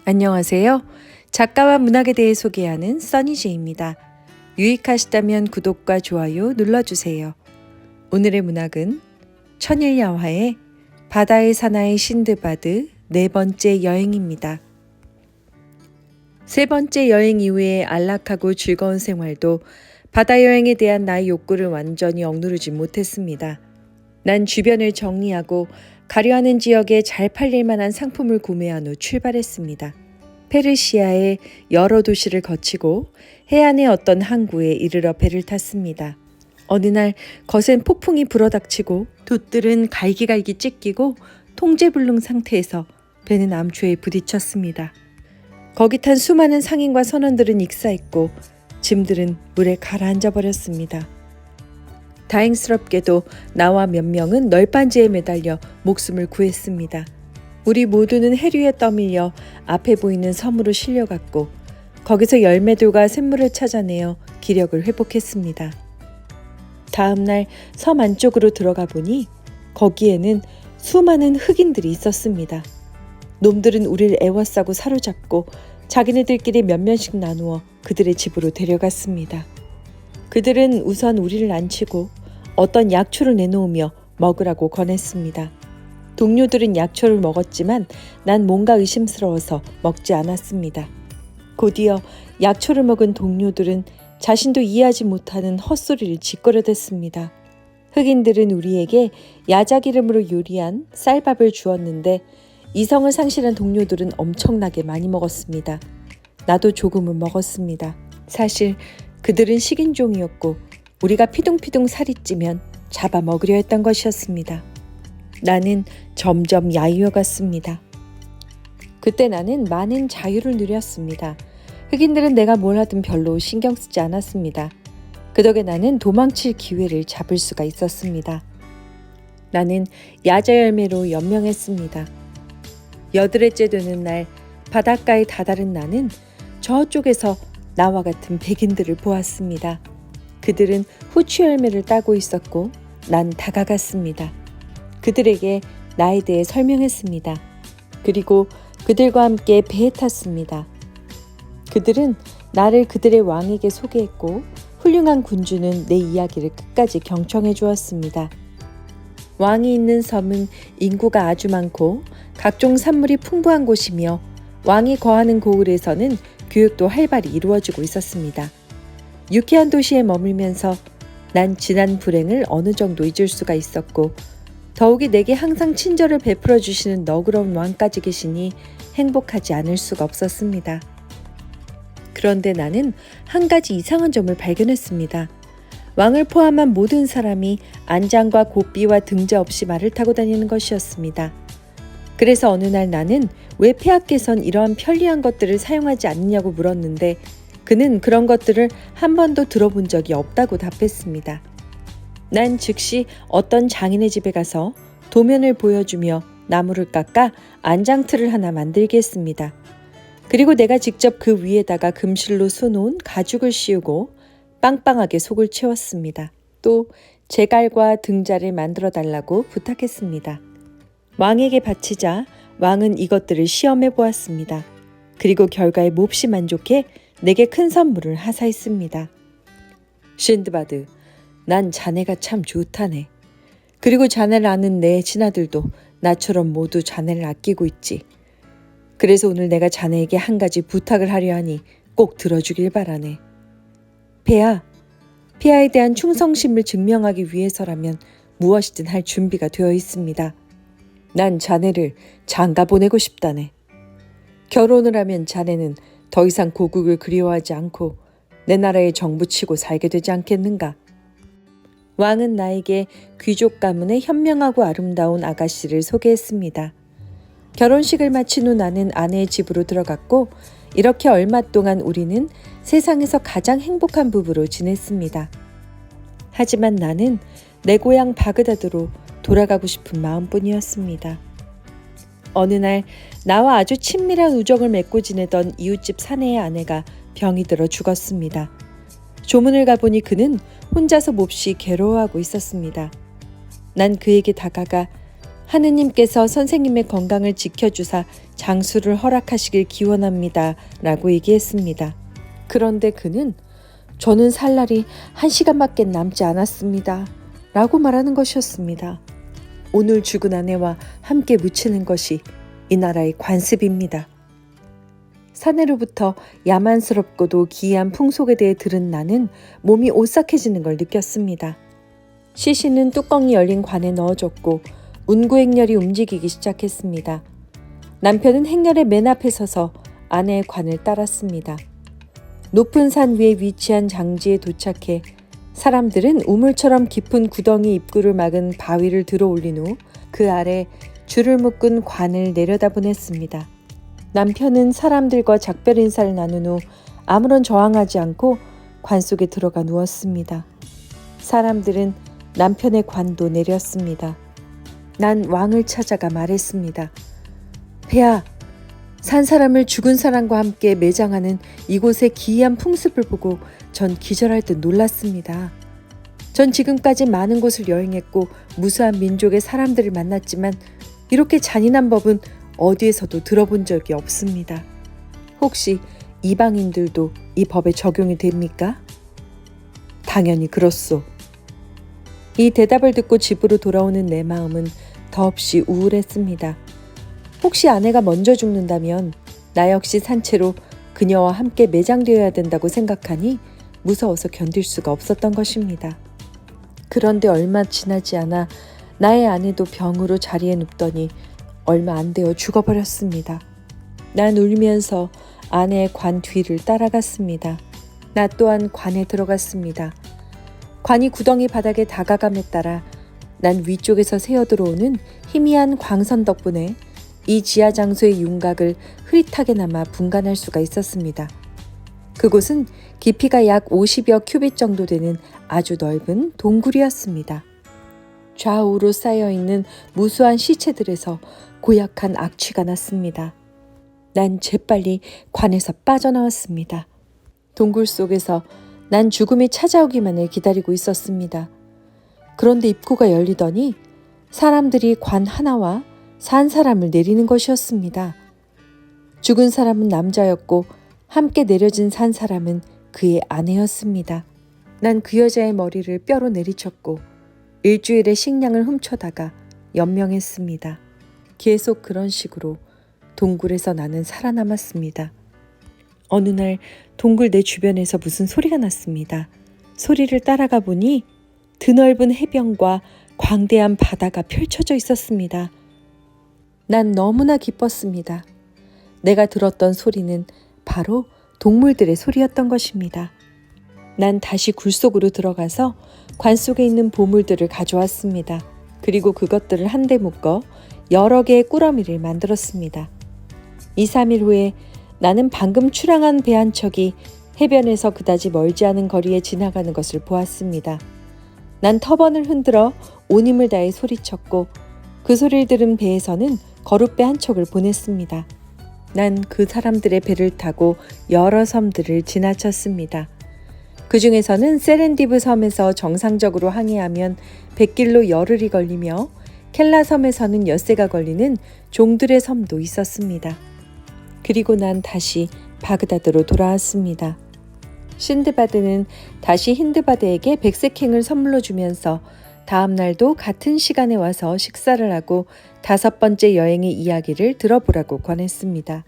안녕하세요. 작가와 문학에 대해 소개하는 써니제입니다. 유익하시다면 구독과 좋아요 눌러주세요. 오늘의 문학은 천일야화의 바다의 사나이 신드바드 네 번째 여행입니다. 세 번째 여행 이후에 안락하고 즐거운 생활도 바다 여행에 대한 나의 욕구를 완전히 억누르지 못했습니다. 난 주변을 정리하고 가려하는 지역에 잘 팔릴 만한 상품을 구매한 후 출발했습니다. 페르시아의 여러 도시를 거치고 해안의 어떤 항구에 이르러 배를 탔습니다. 어느 날 거센 폭풍이 불어닥치고 돛들은 갈기갈기 찢기고 통제불능 상태에서 배는 암초에 부딪혔습니다. 거기 탄 수많은 상인과 선원들은 익사했고 짐들은 물에 가라앉아 버렸습니다. 다행스럽게도 나와 몇 명은 널빤지에 매달려 목숨을 구했습니다. 우리 모두는 해류에 떠밀려 앞에 보이는 섬으로 실려갔고 거기서 열매들과 샘물을 찾아내어 기력을 회복했습니다. 다음 날 섬 안쪽으로 들어가 보니 거기에는 수많은 흑인들이 있었습니다. 놈들은 우리를 애워싸고 사로잡고 자기네들끼리 몇 명씩 나누어 그들의 집으로 데려갔습니다. 그들은 우선 우리를 앉히고 어떤 약초를 내놓으며 먹으라고 권했습니다. 동료들은 약초를 먹었지만 난 뭔가 의심스러워서 먹지 않았습니다. 곧이어 약초를 먹은 동료들은 자신도 이해하지 못하는 헛소리를 짓거려댔습니다. 흑인들은 우리에게 야작 이름으로 요리한 쌀밥을 주었는데 이성을 상실한 동료들은 엄청나게 많이 먹었습니다. 나도 조금은 먹었습니다. 사실 그들은 식인종이었고 우리가 피둥피둥 살이 찌면 잡아먹으려 했던 것이었습니다. 나는 점점 야유어갔습니다. 그때 나는 많은 자유를 누렸습니다. 흑인들은 내가 뭘 하든 별로 신경 쓰지 않았습니다. 그 덕에 나는 도망칠 기회를 잡을 수가 있었습니다. 나는 야자 열매로 연명했습니다. 여드레째 되는 날 바닷가에 다다른 나는 저쪽에서 나와 같은 백인들을 보았습니다. 그들은 후추 열매를 따고 있었고 난 다가갔습니다. 그들에게 나에 대해 설명했습니다. 그리고 그들과 함께 배에 탔습니다. 그들은 나를 그들의 왕에게 소개했고 훌륭한 군주는 내 이야기를 끝까지 경청해 주었습니다. 왕이 있는 섬은 인구가 아주 많고 각종 산물이 풍부한 곳이며 왕이 거하는 고을에서는 교육도 활발히 이루어지고 있었습니다. 유쾌한 도시에 머물면서 난 지난 불행을 어느 정도 잊을 수가 있었고 더욱이 내게 항상 친절을 베풀어 주시는 너그러운 왕까지 계시니 행복하지 않을 수가 없었습니다. 그런데 나는 한 가지 이상한 점을 발견했습니다. 왕을 포함한 모든 사람이 안장과 고삐와 등자 없이 말을 타고 다니는 것이었습니다. 그래서 어느 날 나는 왜 폐하께선 이러한 편리한 것들을 사용하지 않느냐고 물었는데 그는 그런 것들을 한 번도 들어본 적이 없다고 답했습니다. 난 즉시 어떤 장인의 집에 가서 도면을 보여주며 나무를 깎아 안장틀을 하나 만들게 했습니다. 그리고 내가 직접 그 위에다가 금실로 수놓은 가죽을 씌우고 빵빵하게 속을 채웠습니다. 또 제갈과 등자를 만들어 달라고 부탁했습니다. 왕에게 바치자 왕은 이것들을 시험해 보았습니다. 그리고 결과에 몹시 만족해 내게 큰 선물을 하사했습니다. 신드바드, 난 자네가 참 좋다네. 그리고 자네를 아는 내 친아들도 나처럼 모두 자네를 아끼고 있지. 그래서 오늘 내가 자네에게 한 가지 부탁을 하려 하니 꼭 들어주길 바라네. 폐하에 대한 충성심을 증명하기 위해서라면 무엇이든 할 준비가 되어 있습니다. 난 자네를 장가 보내고 싶다네. 결혼을 하면 자네는 더 이상 고국을 그리워하지 않고 내 나라에 정부치고 살게 되지 않겠는가? 왕은 나에게 귀족 가문의 현명하고 아름다운 아가씨를 소개했습니다. 결혼식을 마친 후 나는 아내의 집으로 들어갔고 이렇게 얼마 동안 우리는 세상에서 가장 행복한 부부로 지냈습니다. 하지만 나는 내 고향 바그다드로 돌아가고 싶은 마음뿐이었습니다. 어느 날 나와 아주 친밀한 우정을 맺고 지내던 이웃집 사내의 아내가 병이 들어 죽었습니다. 조문을 가보니 그는 혼자서 몹시 괴로워하고 있었습니다. 난 그에게 다가가 하느님께서 선생님의 건강을 지켜주사 장수를 허락하시길 기원합니다. 라고 얘기했습니다. 그런데 그는 저는 살 날이 1시간밖에 남지 않았습니다. 라고 말하는 것이었습니다. 오늘 죽은 아내와 함께 묻히는 것이 이 나라의 관습입니다. 사내로부터 야만스럽고도 기이한 풍속에 대해 들은 나는 몸이 오싹해지는 걸 느꼈습니다. 시신은 뚜껑이 열린 관에 넣어졌고 운구 행렬이 움직이기 시작했습니다. 남편은 행렬의 맨 앞에 서서 아내의 관을 따랐습니다. 높은 산 위에 위치한 장지에 도착해 사람들은 우물처럼 깊은 구덩이 입구를 막은 바위를 들어 올린 후 그 아래 줄을 묶은 관을 내려다보냈습니다. 남편은 사람들과 작별 인사를 나눈 후 아무런 저항하지 않고 관 속에 들어가 누웠습니다. 사람들은 남편의 관도 내렸습니다. 난 왕을 찾아가 말했습니다. 폐하, 산 사람을 죽은 사람과 함께 매장하는 이곳의 기이한 풍습을 보고 전 기절할 듯 놀랐습니다. 전 지금까지 많은 곳을 여행했고 무수한 민족의 사람들을 만났지만 이렇게 잔인한 법은 어디에서도 들어본 적이 없습니다. 혹시 이방인들도 이 법에 적용이 됩니까? 당연히 그렇소. 이 대답을 듣고 집으로 돌아오는 내 마음은 더없이 우울했습니다. 혹시 아내가 먼저 죽는다면 나 역시 산채로 그녀와 함께 매장되어야 된다고 생각하니 무서워서 견딜 수가 없었던 것입니다. 그런데 얼마 지나지 않아 나의 아내도 병으로 자리에 눕더니 얼마 안 되어 죽어버렸습니다. 난 울면서 아내의 관 뒤를 따라갔습니다. 나 또한 관에 들어갔습니다. 관이 구덩이 바닥에 다가감에 따라 난 위쪽에서 새어들어오는 희미한 광선 덕분에 이 지하 장소의 윤곽을 흐릿하게나마 분간할 수가 있었습니다. 그곳은 깊이가 약 50여 큐빗 정도 되는 아주 넓은 동굴이었습니다. 좌우로 쌓여있는 무수한 시체들에서 고약한 악취가 났습니다. 난 재빨리 관에서 빠져나왔습니다. 동굴 속에서 난 죽음이 찾아오기만을 기다리고 있었습니다. 그런데 입구가 열리더니 사람들이 관 하나와 산 사람을 내리는 것이었습니다. 죽은 사람은 남자였고 함께 내려진 산 사람은 그의 아내였습니다. 난 그 여자의 머리를 뼈로 내리쳤고 일주일의 식량을 훔쳐다가 연명했습니다. 계속 그런 식으로 동굴에서 나는 살아남았습니다. 어느 날 동굴 내 주변에서 무슨 소리가 났습니다. 소리를 따라가 보니 드넓은 해변과 광대한 바다가 펼쳐져 있었습니다. 난 너무나 기뻤습니다. 내가 들었던 소리는 바로 동물들의 소리였던 것입니다. 난 다시 굴 속으로 들어가서 관 속에 있는 보물들을 가져왔습니다. 그리고 그것들을 한데 묶어 여러 개의 꾸러미를 만들었습니다. 2, 3일 후에 나는 방금 출항한 배 한 척이 해변에서 그다지 멀지 않은 거리에 지나가는 것을 보았습니다. 난 터번을 흔들어 온 힘을 다해 소리쳤고 그 소리를 들은 배에서는 거룻배 한 척을 보냈습니다. 난 그 사람들의 배를 타고 여러 섬들을 지나쳤습니다. 그 중에서는 세렌디브 섬에서 정상적으로 항해하면 100길로 열흘이 걸리며 켈라 섬에서는 엿새가 걸리는 종들의 섬도 있었습니다. 그리고 난 다시 바그다드로 돌아왔습니다. 신드바드는 다시 힌드바드에게 백색행을 선물로 주면서 다음 날도 같은 시간에 와서 식사를 하고 5번째 여행의 이야기를 들어보라고 권했습니다.